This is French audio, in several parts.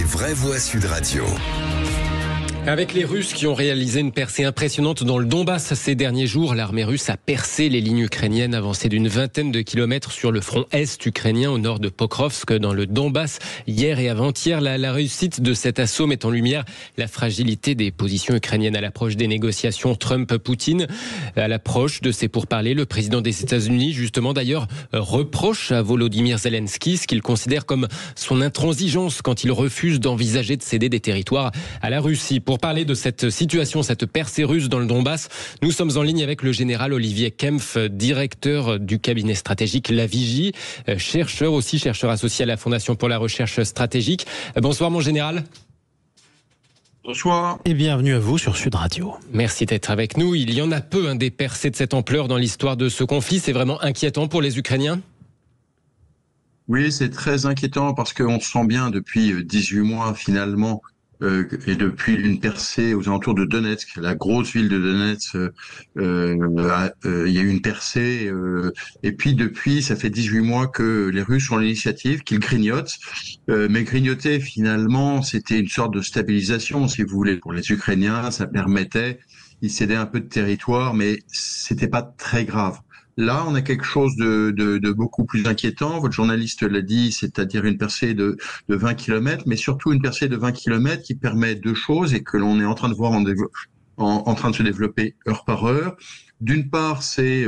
vraies voix Sud Radio. Avec les Russes qui ont réalisé une percée impressionnante dans le Donbass ces derniers jours, l'armée russe a percé les lignes ukrainiennes avancées d'une vingtaine de kilomètres sur le front est ukrainien au nord de Pokrovsk dans le Donbass. Hier et avant-hier, la réussite de cet assaut met en lumière la fragilité des positions ukrainiennes à l'approche des négociations Trump-Poutine. À l'approche de ces pourparlers, le président des États-Unis, justement d'ailleurs, reproche à Volodymyr Zelensky ce qu'il considère comme son intransigeance quand il refuse d'envisager de céder des territoires à la Russie. Pour parler de cette situation, cette percée russe dans le Donbass, nous sommes en ligne avec le général Olivier Kempf, directeur du cabinet stratégique La Vigie, chercheur associé à la Fondation pour la recherche stratégique. Bonsoir mon général. Bonsoir. Et bienvenue à vous sur Sud Radio. Merci d'être avec nous. Il y en a peu des percées de cette ampleur dans l'histoire de ce conflit. C'est vraiment inquiétant pour les Ukrainiens ? Oui, c'est très inquiétant parce qu'on se sent bien depuis 18 mois finalement, et depuis une percée aux alentours de Donetsk, la grosse ville de Donetsk, il y a eu une percée, et puis depuis, ça fait 18 mois que les Russes ont l'initiative, qu'ils grignotent, mais grignoter finalement, c'était une sorte de stabilisation, si vous voulez, pour les Ukrainiens, ça permettait, ils cédaient un peu de territoire, mais c'était pas très grave. Là, on a quelque chose de beaucoup plus inquiétant. Votre journaliste l'a dit, c'est-à-dire une percée de 20 km, mais surtout une percée de 20 km qui permet deux choses et que l'on est en train de voir en train de se développer heure par heure. D'une part, c'est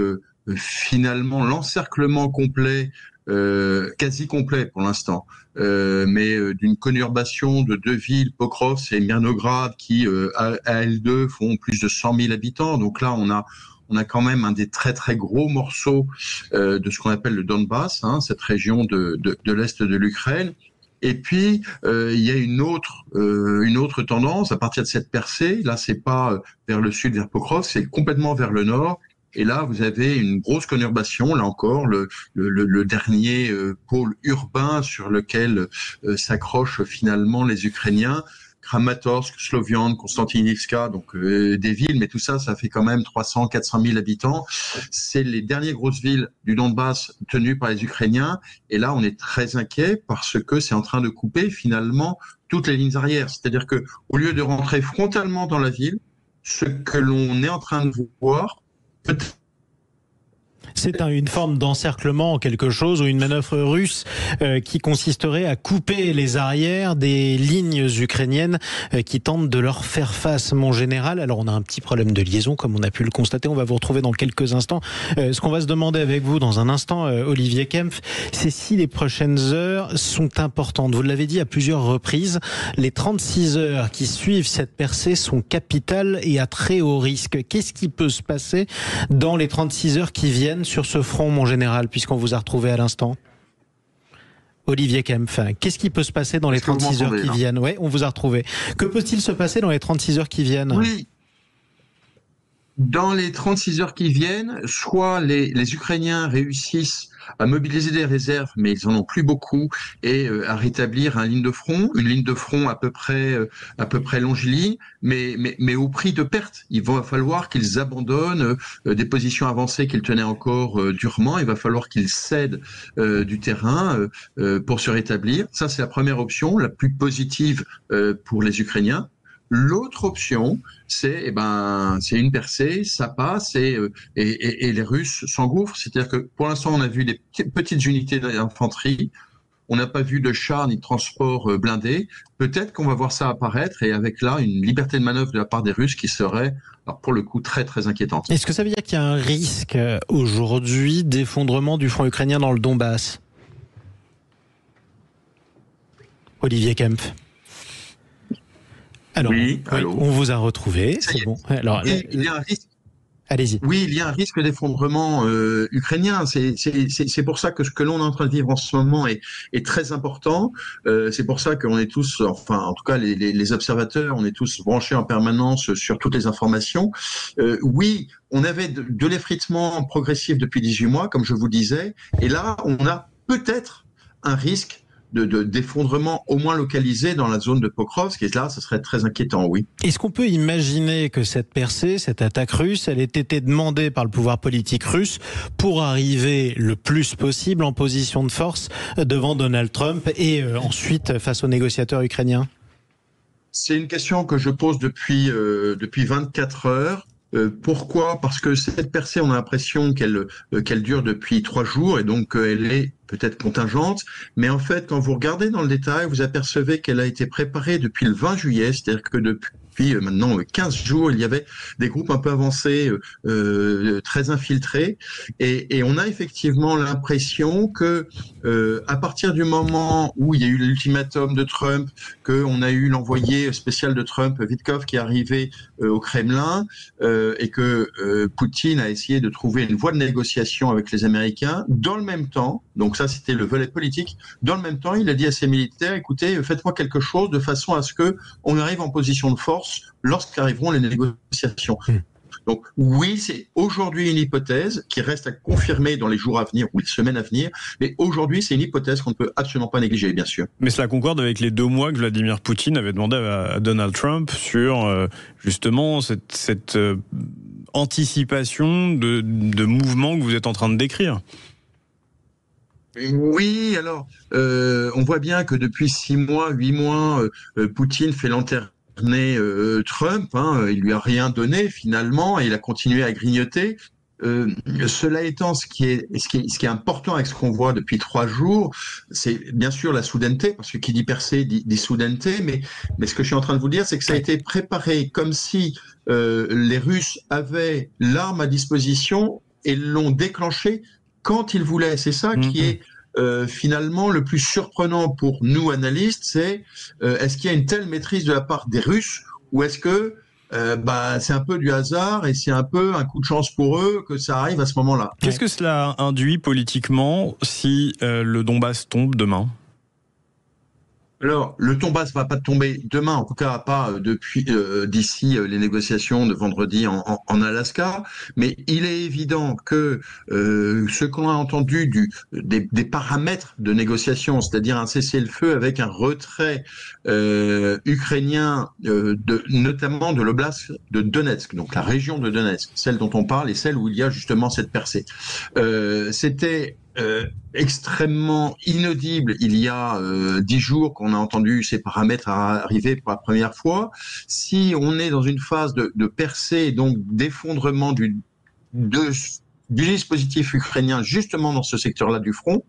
finalement l'encerclement complet, quasi complet pour l'instant, mais d'une conurbation de deux villes, Pokrovsk et Myrnograd, qui à elles deux font plus de 100 000 habitants. Donc là, on a quand même un des très très gros morceaux de ce qu'on appelle le Donbass, cette région de l'est de l'Ukraine. Et puis il y a une autre tendance à partir de cette percée. Là, c'est pas vers le sud, vers Pokrovsk, c'est complètement vers le nord. Et là, vous avez une grosse conurbation, là encore, le dernier pôle urbain sur lequel s'accrochent finalement les Ukrainiens. Kramatorsk, Sloviansk, Konstantinivka, donc des villes, mais tout ça, ça fait quand même 300-400 000 habitants. C'est les dernières grosses villes du Donbass tenues par les Ukrainiens. Et là, on est très inquiet parce que c'est en train de couper finalement toutes les lignes arrières. C'est-à-dire que au lieu de rentrer frontalement dans la ville, ce que l'on est en train de voir, c'est une forme d'encerclement en quelque chose, ou une manœuvre russe qui consisterait à couper les arrières des lignes ukrainiennes qui tentent de leur faire face, mon général. Alors on a un petit problème de liaison, comme on a pu le constater. On va vous retrouver dans quelques instants. Ce qu'on va se demander avec vous dans un instant, Olivier Kempf, c'est si les prochaines heures sont importantes. Vous l'avez dit à plusieurs reprises, les 36 heures qui suivent cette percée sont capitales et à très haut risque. Qu'est-ce qui peut se passer dans les 36 heures qui viennent sur ce front, mon général, puisqu'on vous a retrouvé à l'instant? Olivier Kempf, qu'est-ce qui peut se passer dans les 36 heures qui viennent? Oui, on vous a retrouvé. Que peut-il se passer dans les 36 heures qui viennent? Oui. Dans les 36 heures qui viennent, soit les Ukrainiens réussissent à mobiliser des réserves, mais ils en ont plus beaucoup, et à rétablir une ligne de front à peu près longiligne, mais au prix de pertes. Il va falloir qu'ils abandonnent des positions avancées qu'ils tenaient encore durement. Il va falloir qu'ils cèdent du terrain pour se rétablir. Ça, c'est la première option, la plus positive pour les Ukrainiens. L'autre option, c'est une percée, ça passe et les Russes s'engouffrent. C'est-à-dire que pour l'instant, on a vu des petites unités d'infanterie, on n'a pas vu de chars ni de transports blindés. Peut-être qu'on va voir ça apparaître et avec là une liberté de manœuvre de la part des Russes qui serait, alors pour le coup, très très inquiétante. Est-ce que ça veut dire qu'il y a un risque aujourd'hui d'effondrement du front ukrainien dans le Donbass? Olivier Kempf. Alors, oui, on vous a retrouvé, c'est bon. Alors, il y a un risque. Allez-y. Oui, il y a un risque d'effondrement ukrainien. C'est pour ça que ce que l'on est en train de vivre en ce moment est très important. C'est pour ça qu'on est tous, enfin, en tout cas, les observateurs, on est tous branchés en permanence sur toutes les informations. Oui, on avait de l'effritement progressif depuis 18 mois, comme je vous disais, et là, on a peut-être un risque d'effondrement au moins localisé dans la zone de Pokrovsk, et là, ce serait très inquiétant, oui. Est-ce qu'on peut imaginer que cette percée, cette attaque russe, elle ait été demandée par le pouvoir politique russe pour arriver le plus possible en position de force devant Donald Trump et ensuite face aux négociateurs ukrainiens? C'est une question que je pose depuis 24 heures. Pourquoi ? Parce que cette percée, on a l'impression qu'elle dure depuis 3 jours et donc elle est peut-être contingente. Mais en fait, quand vous regardez dans le détail, vous apercevez qu'elle a été préparée depuis le 20 juillet, c'est-à-dire que depuis maintenant 15 jours, il y avait des groupes un peu avancés, très infiltrés, et on a effectivement l'impression que à partir du moment où il y a eu l'ultimatum de Trump, qu'on a eu l'envoyé spécial de Trump, Witkoff, qui est arrivé au Kremlin, et que Poutine a essayé de trouver une voie de négociation avec les Américains, dans le même temps, donc ça c'était le volet politique, dans le même temps il a dit à ses militaires, écoutez, faites-moi quelque chose de façon à ce que on arrive en position de force lorsqu'arriveront les négociations. Donc oui, c'est aujourd'hui une hypothèse qui reste à confirmer dans les jours à venir ou les semaines à venir, mais aujourd'hui c'est une hypothèse qu'on ne peut absolument pas négliger, bien sûr. Mais cela concorde avec les 2 mois que Vladimir Poutine avait demandé à Donald Trump sur justement cette anticipation de mouvements que vous êtes en train de décrire. Oui, alors on voit bien que depuis 6 mois, 8 mois, Poutine fait l'enterrement Trump, il lui a rien donné finalement et il a continué à grignoter. Cela étant, ce qui est important avec ce qu'on voit depuis 3 jours, c'est bien sûr la soudaineté, parce que qui dit percée dit soudaineté, mais ce que je suis en train de vous dire, c'est que ça a été préparé comme si les Russes avaient l'arme à disposition et l'ont déclenché quand ils voulaient. C'est ça qui est finalement le plus surprenant pour nous analystes, c'est est-ce qu'il y a une telle maîtrise de la part des Russes, ou est-ce que c'est un peu du hasard et c'est un peu un coup de chance pour eux que ça arrive à ce moment-là. Qu'est-ce que cela induit politiquement si le Donbass tombe demain ? Alors, le Donbass va pas tomber demain, en tout cas pas d'ici les négociations de vendredi en Alaska, mais il est évident que ce qu'on a entendu des paramètres de négociation, c'est-à-dire un cessez-le-feu avec un retrait ukrainien, notamment de l'oblast de Donetsk, donc la région de Donetsk, celle dont on parle et celle où il y a justement cette percée. C'était extrêmement inaudible il y a 10 jours qu'on a entendu ces paramètres arriver pour la première fois. Si on est dans une phase de percée, donc d'effondrement du dispositif ukrainien justement dans ce secteur-là du front,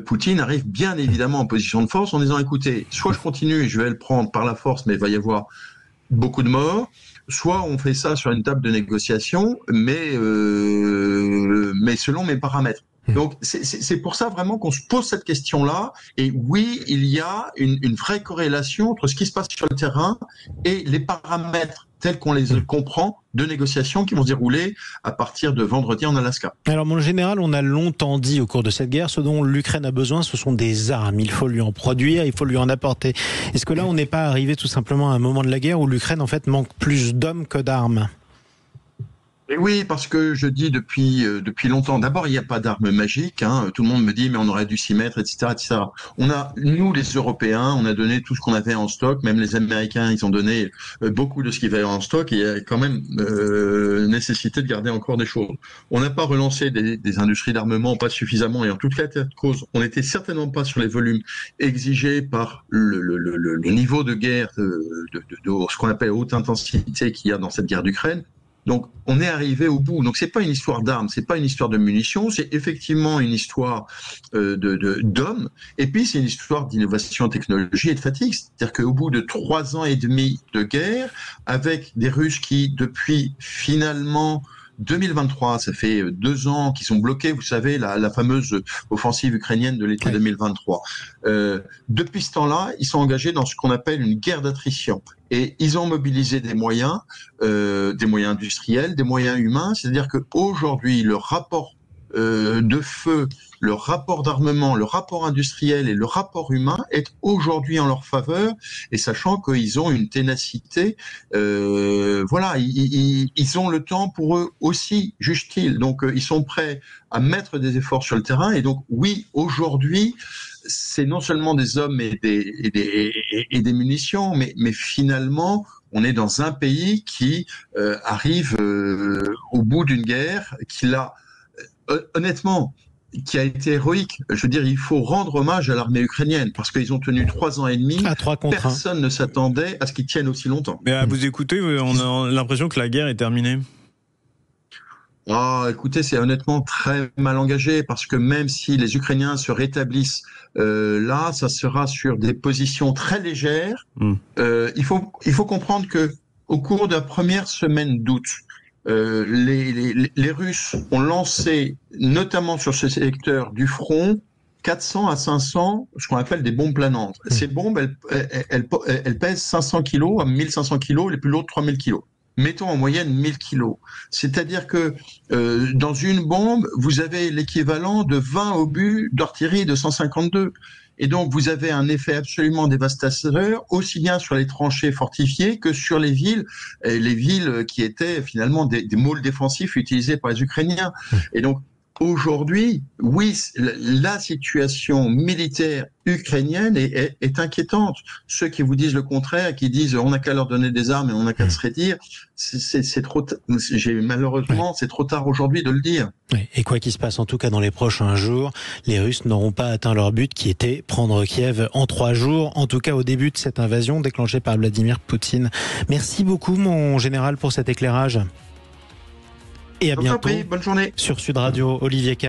Poutine arrive bien évidemment en position de force en disant écoutez, soit je continue et je vais le prendre par la force, mais il va y avoir beaucoup de morts, soit on fait ça sur une table de négociation, mais selon mes paramètres. Donc c'est pour ça vraiment qu'on se pose cette question-là. Et oui, il y a une vraie corrélation entre ce qui se passe sur le terrain et les paramètres tels qu'on les comprend de négociations qui vont se dérouler à partir de vendredi en Alaska. Alors mon général, on a longtemps dit au cours de cette guerre, ce dont l'Ukraine a besoin, ce sont des armes. Il faut lui en produire, il faut lui en apporter. Est-ce que là, on n'est pas arrivé tout simplement à un moment de la guerre où l'Ukraine en fait manque plus d'hommes que d'armes ? Et oui, parce que je dis depuis longtemps, d'abord, il n'y a pas d'armes magiques, tout le monde me dit, mais on aurait dû s'y mettre, etc., etc. On a, nous, les Européens, on a donné tout ce qu'on avait en stock, même les Américains, ils ont donné beaucoup de ce qu'il y avait en stock, et il y a quand même nécessité de garder encore des choses. On n'a pas relancé des industries d'armement, pas suffisamment, et en toute cas de cause, on n'était certainement pas sur les volumes exigés par le niveau de guerre, de ce qu'on appelle haute intensité qu'il y a dans cette guerre d'Ukraine. Donc, on est arrivé au bout. Donc, c'est pas une histoire d'armes, c'est pas une histoire de munitions, c'est effectivement une histoire d'hommes. Et puis, c'est une histoire d'innovation en technologie et de fatigue. C'est-à-dire qu'au bout de 3 ans et demi de guerre, avec des Russes qui, depuis finalement 2023, ça fait 2 ans qu'ils sont bloqués, vous savez, la fameuse offensive ukrainienne de l'été 2023. Depuis ce temps-là, ils sont engagés dans ce qu'on appelle une guerre d'attrition. Et ils ont mobilisé des moyens industriels, des moyens humains. C'est-à-dire qu'aujourd'hui, le rapport de feu le rapport d'armement, le rapport industriel et le rapport humain est aujourd'hui en leur faveur, et sachant qu'ils ont une ténacité, voilà, ils ont le temps pour eux aussi, juge-t-il. Donc ils sont prêts à mettre des efforts sur le terrain, et donc oui, aujourd'hui, c'est non seulement des hommes et des munitions, mais finalement, on est dans un pays qui arrive au bout d'une guerre, honnêtement, qui a été héroïque. Je veux dire, il faut rendre hommage à l'armée ukrainienne, parce qu'ils ont tenu 3 ans et demi. À 3 contre 1. Personne ne s'attendait à ce qu'ils tiennent aussi longtemps. Mais à vous écouter, on a l'impression que la guerre est terminée. Ah, écoutez, c'est honnêtement très mal engagé, parce que même si les Ukrainiens se rétablissent là, ça sera sur des positions très légères. Il faut comprendre que au cours de la première semaine d'août, les Russes ont lancé, notamment sur ce secteur du front, 400 à 500, ce qu'on appelle des bombes planantes. Ces bombes, elles pèsent 500 kilos à 1500 kilos, les plus lourdes 3000 kilos. Mettons en moyenne 1000 kilos. C'est-à-dire que dans une bombe, vous avez l'équivalent de 20 obus d'artillerie de 152. Et donc, vous avez un effet absolument dévastateur, aussi bien sur les tranchées fortifiées que sur les villes qui étaient finalement des môles défensifs utilisés par les Ukrainiens. Et donc, aujourd'hui, oui, la situation militaire ukrainienne est inquiétante. Ceux qui vous disent le contraire, qui disent on n'a qu'à leur donner des armes et on n'a qu'à se retirer, c'est trop. Malheureusement, c'est trop tard aujourd'hui de le dire. Et quoi qu'il se passe, en tout cas dans les prochains jours, les Russes n'auront pas atteint leur but, qui était prendre Kiev en 3 jours. En tout cas, au début de cette invasion déclenchée par Vladimir Poutine. Merci beaucoup, mon général, pour cet éclairage. Et à bientôt. Bonne journée. Sur Sud Radio, Olivier K.